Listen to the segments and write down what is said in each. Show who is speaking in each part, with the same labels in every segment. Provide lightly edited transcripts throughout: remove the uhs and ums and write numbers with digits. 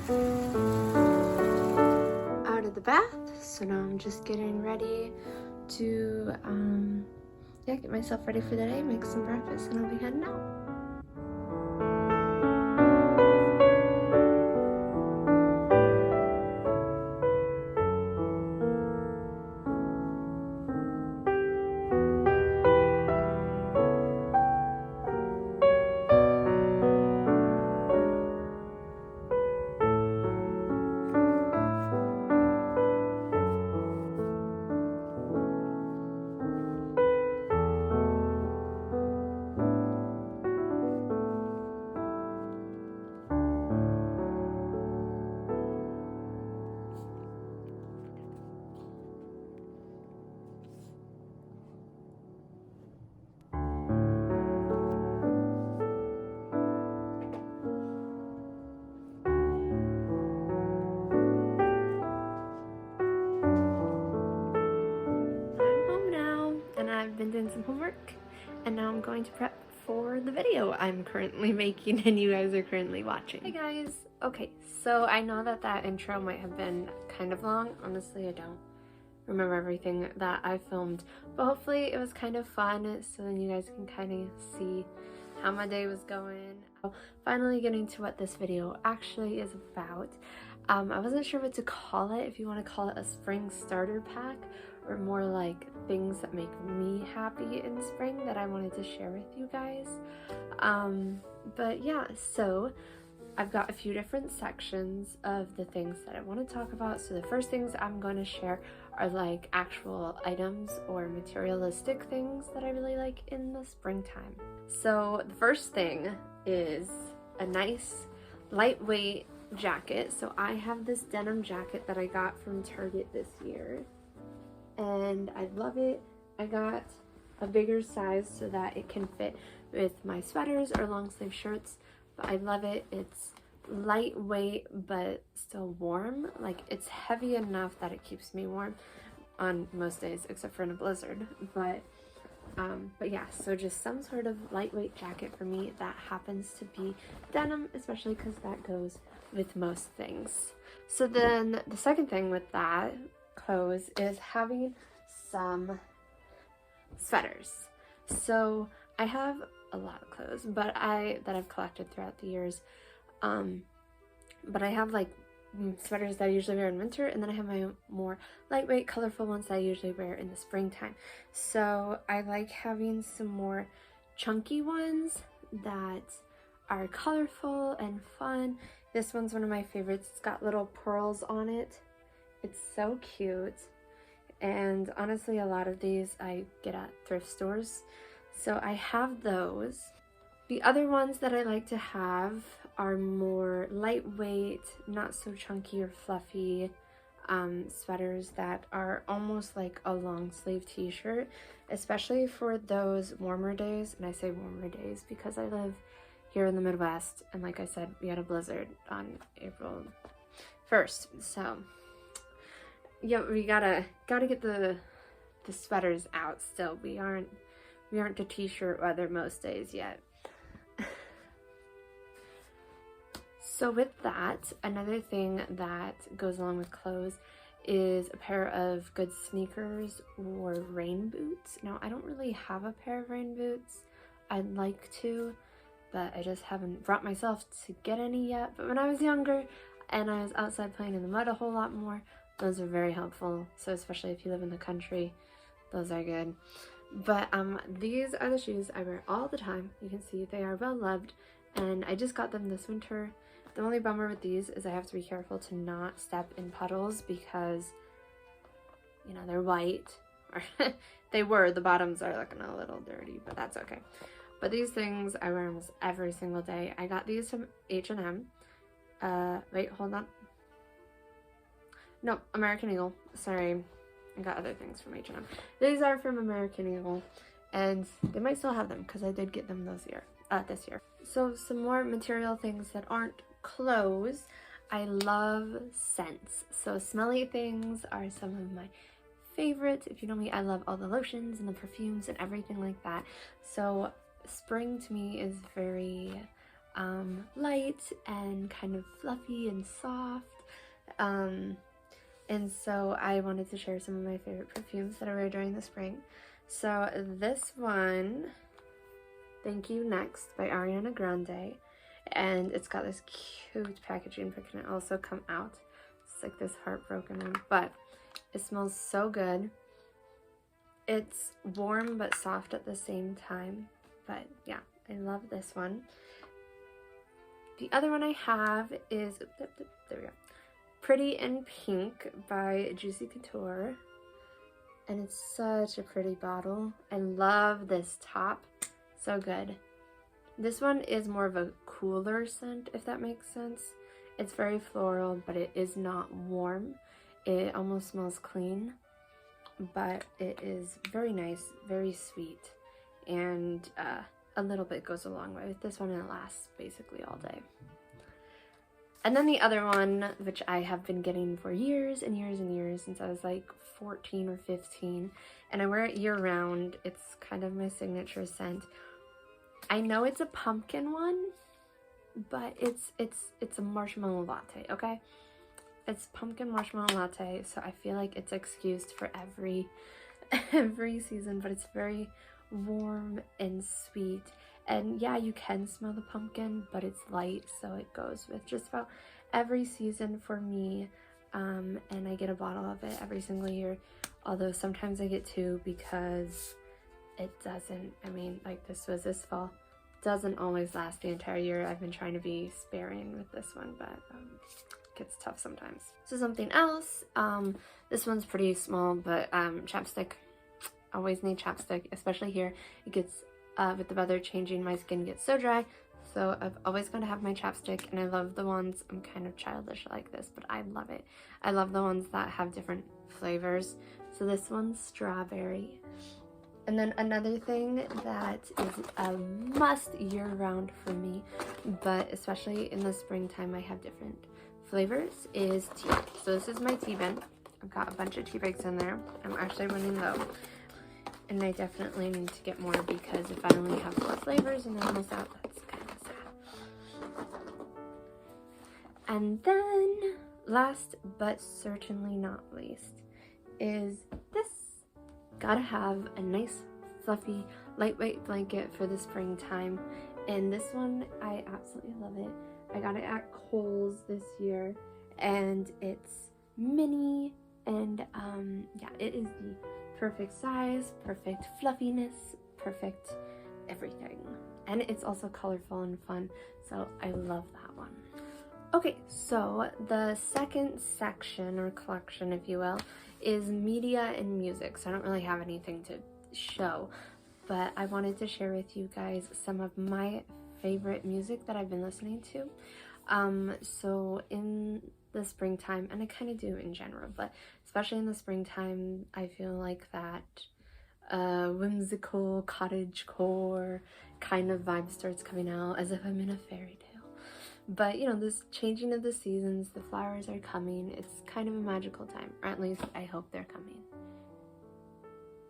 Speaker 1: Out of the bath, so now I'm just getting ready to get myself ready for the day, make some breakfast, and I'll be heading out. I've been doing some homework, and now I'm going to prep for the video I'm currently making and you guys are currently watching. Hey guys! Okay, so I know that intro might have been kind of long. Honestly, I don't remember everything that I filmed, but hopefully it was kind of fun so then you guys can kind of see how my day was going. Finally getting to what this video actually is about. I wasn't sure what to call it, if you want to call it a spring starter pack or more like things that make me happy in spring that I wanted to share with you guys. But yeah, so I've got a few different sections of the things that I want to talk about. So the first things I'm going to share are like actual items or materialistic things that I really like in the springtime. So the first thing is a nice lightweight jacket. So I have this denim jacket that I got from Target this year and I love it. I got a bigger size so that it can fit with my sweaters or long sleeve shirts, but I love it. It's lightweight but still warm. Like, it's heavy enough that it keeps me warm on most days except for in a blizzard, but yeah, so just some sort of lightweight jacket for me that happens to be denim, especially because that goes with most things. So then the second thing with that clothes is having some sweaters. So I have a lot of clothes that I've collected throughout the years, but I have like sweaters that I usually wear in winter, and then I have my more lightweight colorful ones that I usually wear in the springtime. So I like having some more chunky ones that are colorful and fun. This one's one of my favorites. It's got little pearls on it. It's so cute, and honestly a lot of these I get at thrift stores, so I have those. The other ones that I like to have are more lightweight, not so chunky or fluffy sweaters that are almost like a long sleeve t-shirt, especially for those warmer days. And I say warmer days because I live here in the Midwest, and like I said, we had a blizzard on April 1st, so yeah, we gotta get the sweaters out still. We aren't to t-shirt weather most days yet. So with that, another thing that goes along with clothes is a pair of good sneakers or rain boots. Now, I don't really have a pair of rain boots. I'd like to, but I just haven't brought myself to get any yet. But when I was younger and I was outside playing in the mud a whole lot more, those are very helpful. So especially if you live in the country, those are good. But these are the shoes I wear all the time. You can see they are well loved, and I just got them this winter. The only bummer with these is I have to be careful to not step in puddles because, you know, they're white. Or they were. The bottoms are looking a little dirty, but that's okay. But these things I wear almost every single day. I got these from H&M. Wait, hold on. No, American Eagle. Sorry, I got other things from H&M. These are from American Eagle, and they might still have them because I did get them this year. So some more material things that aren't clothes. I love scents. So smelly things are some of my favorites. If you know me, I love all the lotions and the perfumes and everything like that. So spring to me is very light and kind of fluffy and soft. And so I wanted to share some of my favorite perfumes that I wear during the spring. So this one, Thank You Next by Ariana Grande, and it's got this cute packaging, but can also come out. It's like this heartbroken one, but it smells so good. It's warm but soft at the same time, but yeah, I love this one. The other one I have is, there we go, Pretty in Pink by Juicy Couture, and it's such a pretty bottle. I love this top, so good. This one is more of a cooler scent, if that makes sense. It's very floral, but it is not warm. It almost smells clean, but it is very nice, very sweet, and a little bit goes a long way with this one, and it lasts basically all day. And then the other one, which I have been getting for years and years and years, since I was like 14 or 15, and I wear it year round. It's kind of my signature scent. I know it's a pumpkin one, but it's a marshmallow latte, okay? It's pumpkin marshmallow latte, so I feel like it's excused for every season, but it's very warm and sweet. And yeah, you can smell the pumpkin, but it's light, so it goes with just about every season for me. And I get a bottle of it every single year, although sometimes I get two because it doesn't, I mean, like this was this fall, doesn't always last the entire year. I've been trying to be sparing with this one, but it gets tough sometimes. So something else, this one's pretty small, but chapstick. Always need chapstick, especially here. It gets, with the weather changing, my skin gets so dry, so I've always got to have my chapstick, and I love the ones, I'm kind of childish like this, but I love it. I love the ones that have different flavors. So this one's strawberry. And then another thing that is a must year-round for me, but especially in the springtime I have different flavors, is tea. So this is my tea bin. I've got a bunch of tea bags in there. I'm actually running low. And I definitely need to get more, because if I only have 4 flavors and I'm almost out, that's kind of sad. And then, last but certainly not least, is this. Gotta have a nice, fluffy, lightweight blanket for the springtime. And this one, I absolutely love it. I got it at Kohl's this year, and it's mini, and yeah, it is the perfect size, perfect fluffiness, perfect everything. And it's also colorful and fun, so I love that one. Okay, so the second section, or collection if you will, is media and music. So I don't really have anything to show, but I wanted to share with you guys some of my favorite music that I've been listening to. So in the springtime, and I kind of do in general, but especially in the springtime, I feel like that whimsical cottagecore kind of vibe starts coming out, as if I'm in a fairy tale. But you know, this changing of the seasons, the flowers are coming, it's kind of a magical time, or at least I hope they're coming.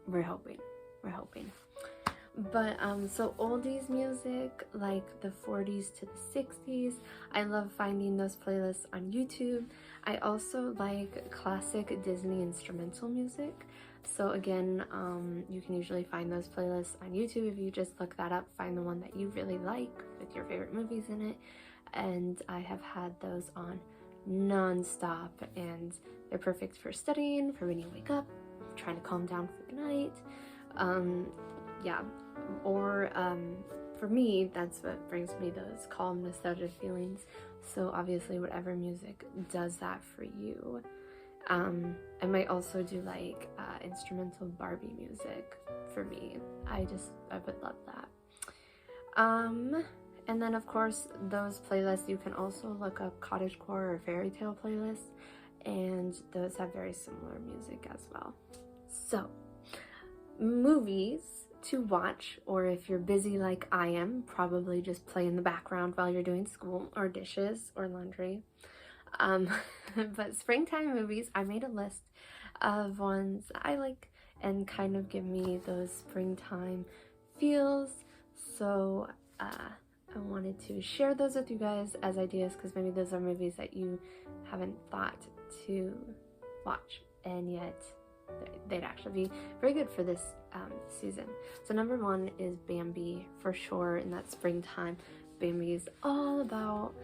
Speaker 1: We're hoping. But so oldies music, like the 40s to the 60s, I love finding those playlists on YouTube. I also like classic Disney instrumental music. So again, you can usually find those playlists on YouTube if you just look that up, find the one that you really like with your favorite movies in it. And I have had those on non-stop, and they're perfect for studying, for when you wake up, trying to calm down for the night. Yeah, or for me, that's what brings me those calm, nostalgic feelings. So obviously whatever music does that for you. I might also do like instrumental Barbie music for me. I would love that. And then of course those playlists, you can also look up cottagecore or fairy tale playlists, and those have very similar music as well. So, movies to watch, or if you're busy like I am, probably just play in the background while you're doing school or dishes or laundry. But springtime movies, I made a list of ones I like and kind of give me those springtime feels. So I wanted to share those with you guys as ideas, because maybe those are movies that you haven't thought to watch, and yet they'd actually be very good for this season. So number 1 is Bambi, for sure. In that springtime, Bambi is all about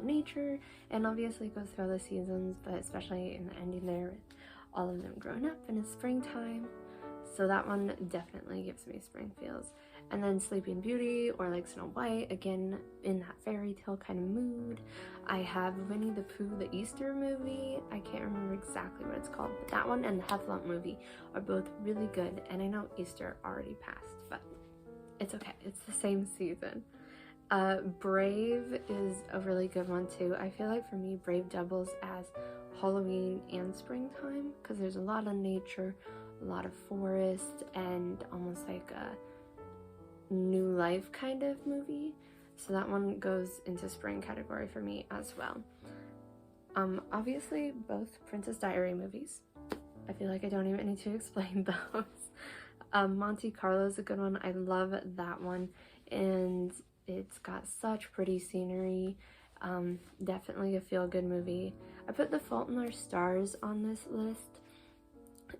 Speaker 1: nature, and obviously it goes through all the seasons, but especially in the ending there with all of them growing up in the springtime. So that one definitely gives me spring feels. And then Sleeping Beauty, or like Snow White, again in that fairy tale kind of mood. I have Winnie the Pooh, the Easter movie. I can't remember exactly what it's called, but that one and the Heffalump movie are both really good. And I know Easter already passed, but it's okay, it's the same season. Brave is a really good one too. I feel like for me, Brave doubles as Halloween and springtime, because there's a lot of nature, a lot of forest, and almost like a new life kind of movie. So that one goes into spring category for me as well. Obviously both Princess Diary movies. I feel like I don't even need to explain those. Monte Carlo is a good one. I love that one, and it's got such pretty scenery. Definitely a feel-good movie. I put The Fault in Our Stars on this list,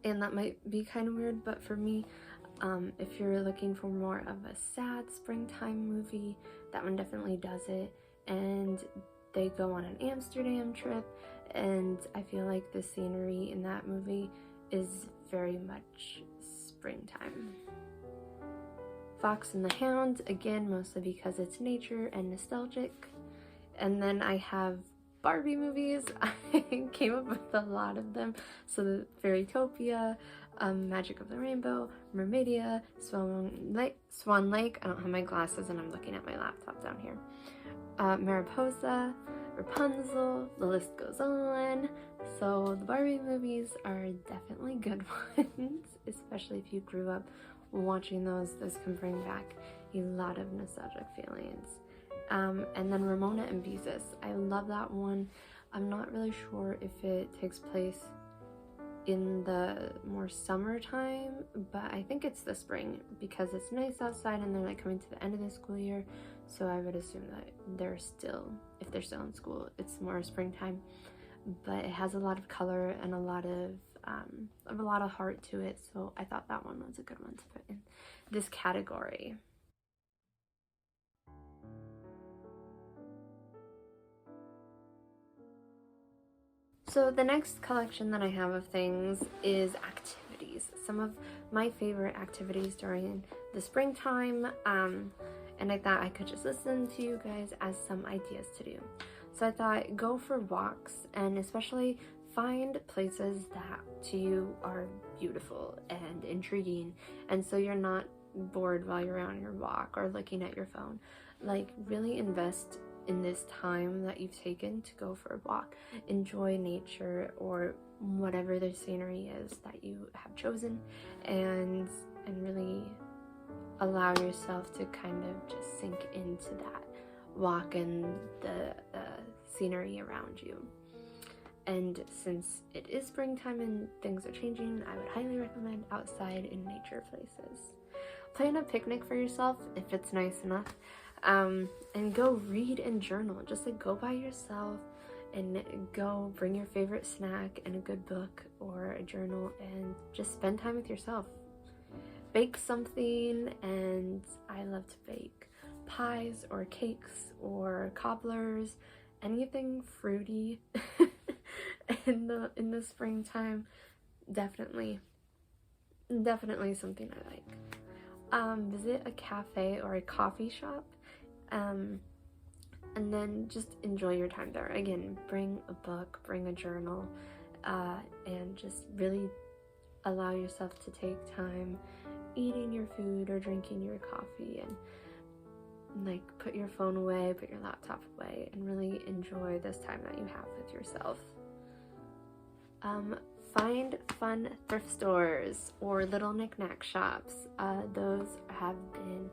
Speaker 1: and that might be kind of weird, but for me, if you're looking for more of a sad springtime movie, that one definitely does it. And they go on an Amsterdam trip, and I feel like the scenery in that movie is very much springtime. Fox and the Hound, again, mostly because it's nature and nostalgic. And then I have Barbie movies. I came up with a lot of them. So Fairytopia, Magic of the Rainbow, Mermaidia, Swan Lake. I don't have my glasses and I'm looking at my laptop down here. Mariposa, Rapunzel, the list goes on. So the Barbie movies are definitely good ones, especially if you grew up watching those. Those can bring back a lot of nostalgic feelings. And then Ramona and Beezus. I love that one. I'm not really sure if it takes place in the more summertime, but I think it's the spring because it's nice outside and they're like coming to the end of the school year. So I would assume that they're still, if they're still in school, it's more springtime. But it has a lot of color and a lot of heart to it. So I thought that one was a good one to put in this category. So the next collection that I have of things is activities. Some of my favorite activities during the springtime, and I thought I could just listen to you guys as some ideas to do. So I thought go for walks, and especially find places that to you are beautiful and intriguing, and so you're not bored while you're on your walk or looking at your phone. Like, really invest in this time that you've taken to go for a walk. Enjoy nature or whatever the scenery is that you have chosen, and really allow yourself to kind of just sink into that walk and the scenery around you. And since it is springtime and things are changing, I would highly recommend outside in nature places. Plan a picnic for yourself if it's nice enough. And go read and journal. Just like go by yourself and go bring your favorite snack and a good book or a journal and just spend time with yourself. Bake something, and I love to bake pies or cakes or cobblers, anything fruity in the springtime. Definitely something I like. Visit a cafe or a coffee shop, and then just enjoy your time there. Again, bring a book, bring a journal, and just really allow yourself to take time eating your food or drinking your coffee, and like put your phone away, put your laptop away, and really enjoy this time that you have with yourself. Find fun thrift stores or little knick-knack shops. Those have been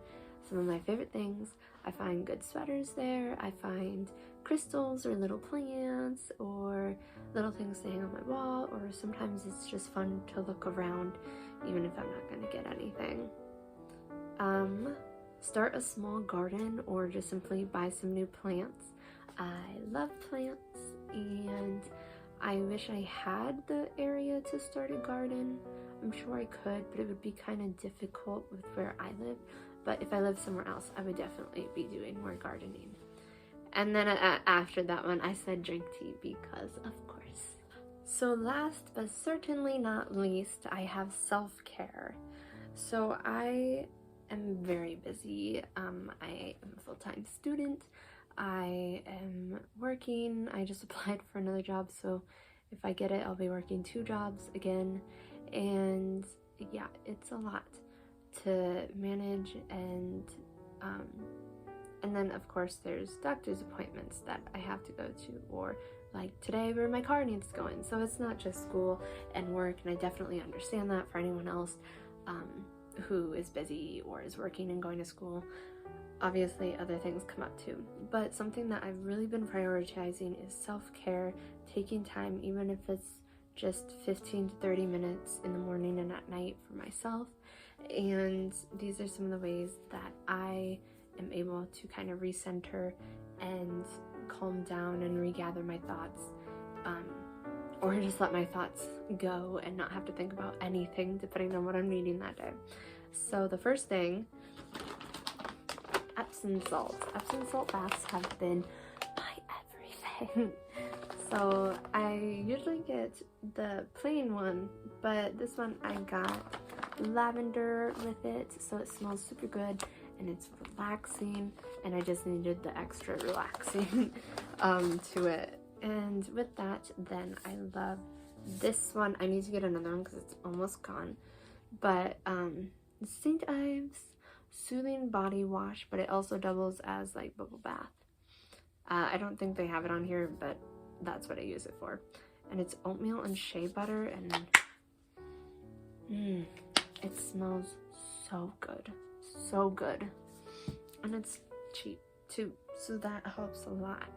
Speaker 1: some of my favorite things. I find good sweaters there. I find crystals or little plants or little things to hang on my wall, or sometimes it's just fun to look around even if I'm not going to get anything. start a small garden or just simply buy some new plants. I love plants and I wish I had the area to start a garden. I'm sure I could, but it would be kind of difficult with where I live. But if I lived somewhere else, I would definitely be doing more gardening. And then after that one, I said drink tea because of course. So last but certainly not least, I have self-care. So I am very busy. I am a full-time student. I am working. I just applied for another job, so if I get it, I'll be working 2 jobs again. And yeah, it's a lot to manage, and then of course there's doctor's appointments that I have to go to, or like today where my car needs going. So it's not just school and work, and I definitely understand that for anyone else who is busy or is working and going to school. Obviously other things come up too, but something that I've really been prioritizing is self-care, taking time, even if it's just 15 to 30 minutes in the morning and at night for myself. And these are some of the ways that I am able to kind of recenter and calm down and regather my thoughts, or just let my thoughts go and not have to think about anything depending on what I'm needing that day. So the first thing, Epsom salt. Epsom salt baths have been my everything. So I usually get the plain one, but this one I got lavender with it, so it smells super good and it's relaxing, and I just needed the extra relaxing to it. And with that, then I love this one. I need to get another one because it's almost gone, but St. Ives Soothing Body Wash, but it also doubles as like bubble bath. I don't think they have it on here, but that's what I use it for. And it's oatmeal and shea butter, and it smells so good, so good, and it's cheap too, so that helps a lot.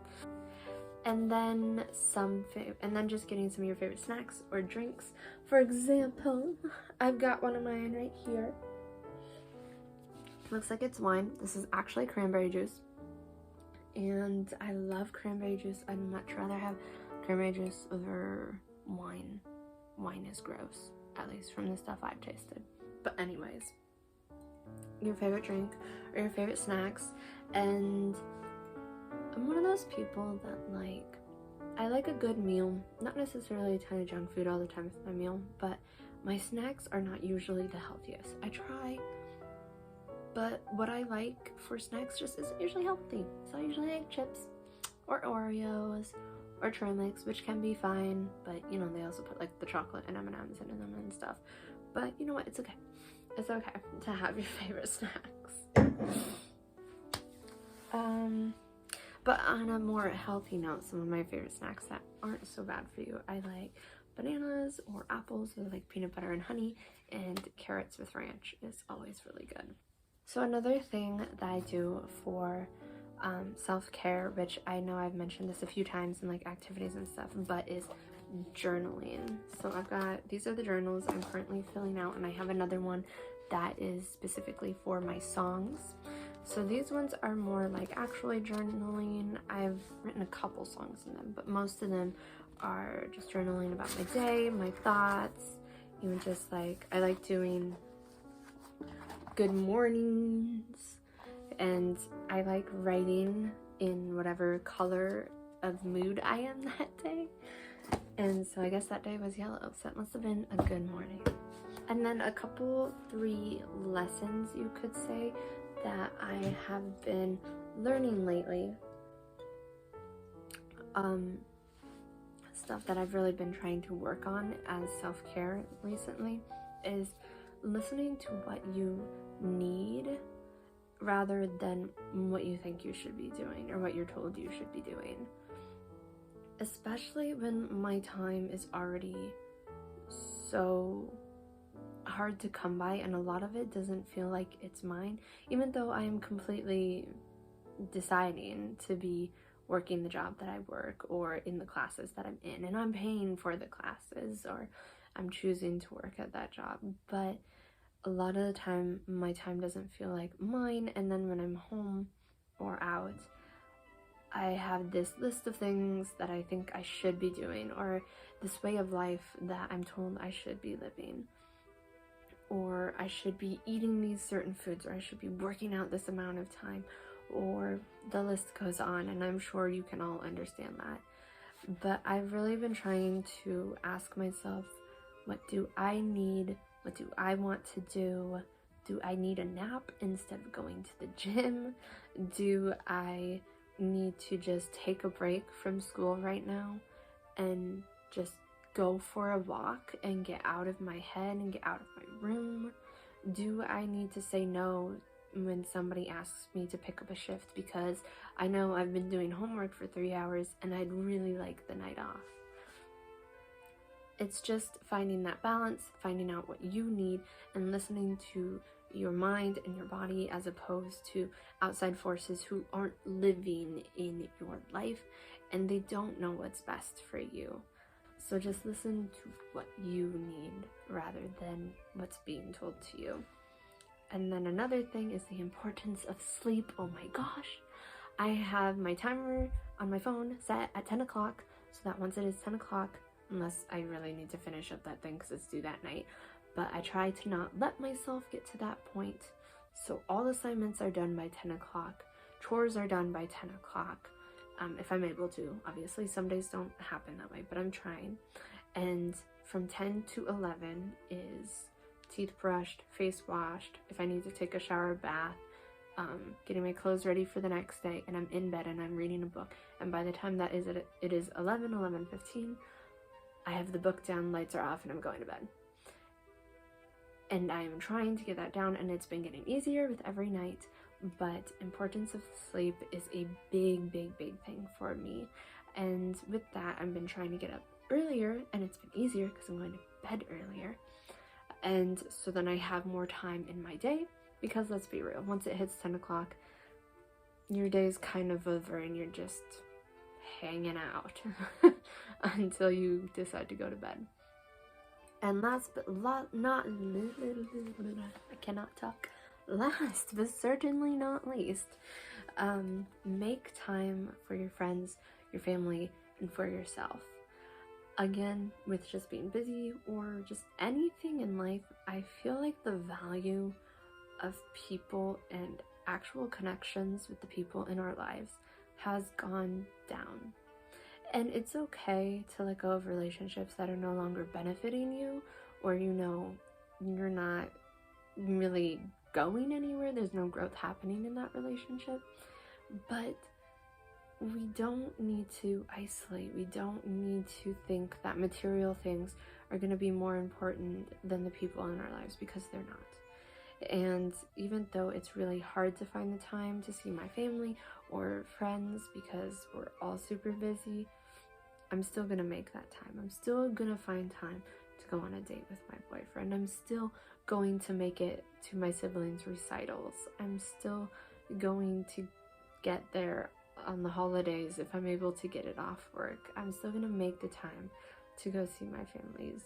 Speaker 1: And then just getting some of your favorite snacks or drinks. For example, I've got one of mine right here. Looks like it's wine. This is actually cranberry juice, and I love cranberry juice. I'd much rather have cranberry juice over wine. Wine is gross, at least from the stuff I've tasted. But anyways, your favorite drink or your favorite snacks. And I'm one of those people that I like a good meal, not necessarily a ton of junk food all the time with my meal, but my snacks are not usually the healthiest. I try, but what I like for snacks just isn't usually healthy. So I usually like chips or Oreos or Trail Mix, which can be fine, but you know, they also put like the chocolate and M&Ms in them and stuff. But you know what, it's okay. It's okay to have your favorite snacks. But on a more healthy note, some of my favorite snacks that aren't so bad for you, I like bananas or apples with like peanut butter and honey, and carrots with ranch is always really good. So another thing that I do for self-care, which I know I've mentioned this a few times in like activities and stuff, but is journaling. So I've got, these are the journals I'm currently filling out, and I have another one that is specifically for my songs. So these ones are more like actually journaling. I've written a couple songs in them, but most of them are just journaling about my day, my thoughts, even just like, I like doing good mornings, and I like writing in whatever color of mood I am that day. And so I guess that day was yellow, so that must have been a good morning. And then a couple 3 lessons, you could say, that I have been learning lately. Stuff that I've really been trying to work on as self-care recently is listening to what you need rather than what you think you should be doing or what you're told you should be doing. Especially when my time is already so hard to come by, and a lot of it doesn't feel like it's mine, even though I am completely deciding to be working the job that I work or in the classes that I'm in, and I'm paying for the classes, or I'm choosing to work at that job. But a lot of the time my time doesn't feel like mine, and then when I'm home or out, I have this list of things that I think I should be doing, or this way of life that I'm told I should be living, or I should be eating these certain foods, or I should be working out this amount of time, or the list goes on, and I'm sure you can all understand that. But I've really been trying to ask myself, what do I need? What do I want to do? Do I need a nap instead of going to the gym? Do I need to just take a break from school right now and just go for a walk and get out of my head and get out of my room? Do I need to say no when somebody asks me to pick up a shift because I know I've been doing homework for 3 hours and I'd really like the night off? It's just finding that balance, finding out what you need, and listening to your mind and your body as opposed to outside forces who aren't living in your life and they don't know what's best for you. So just listen to what you need rather than what's being told to you. And then another thing is the importance of sleep. Oh my gosh. I have my timer on my phone set at 10 o'clock so that once it is 10 o'clock, unless I really need to finish up that thing because it's due that night, but I try to not let myself get to that point. So all assignments are done by 10 o'clock. Chores are done by 10 o'clock. If I'm able to. Obviously, some days don't happen that way, but I'm trying. And from 10 to 11 is teeth brushed, face washed, if I need to take a shower, bath, getting my clothes ready for the next day, and I'm in bed and I'm reading a book. And by the time that is it is 11:15, I have the book down, lights are off, and I'm going to bed. And I am trying to get that down, and it's been getting easier with every night, but importance of sleep is a big thing for me. And with that, I've been trying to get up earlier, and it's been easier because I'm going to bed earlier. And so then I have more time in my day, because let's be real, once it hits 10 o'clock, your day's kind of over and you're just hanging out until you decide to go to bed. And last but certainly not least, make time for your friends, your family, and for yourself. Again, with just being busy or just anything in life, I feel like the value of people and actual connections with the people in our lives has gone down. And it's okay to let go of relationships that are no longer benefiting you, or you know you're not really going anywhere, there's no growth happening in that relationship. But we don't need to isolate. We don't need to think that material things are going to be more important than the people in our lives, because they're not. And even though it's really hard to find the time to see my family or friends because we're all super busy, I'm still going to make that time. I'm still going to find time to go on a date with my boyfriend. I'm still going to make it to my siblings' recitals. I'm still going to get there on the holidays if I'm able to get it off work. I'm still going to make the time to go see my families.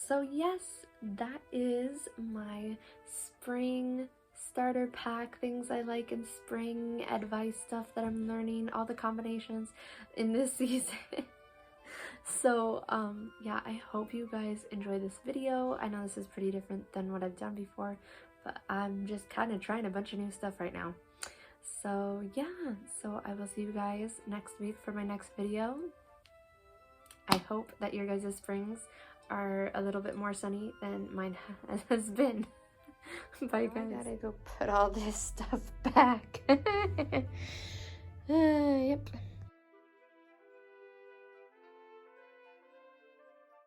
Speaker 1: So yes, that is my spring starter pack, things I like in spring, advice, stuff that I'm learning, all the combinations in this season. So yeah, I hope you guys enjoy this video. I know this is pretty different than what I've done before, but I'm just kind of trying a bunch of new stuff right now. So yeah, so I will see you guys next week for my next video. I hope that your guys' springs are a little bit more sunny than mine has been. Bye guys. I gotta go put all this stuff back. Yep.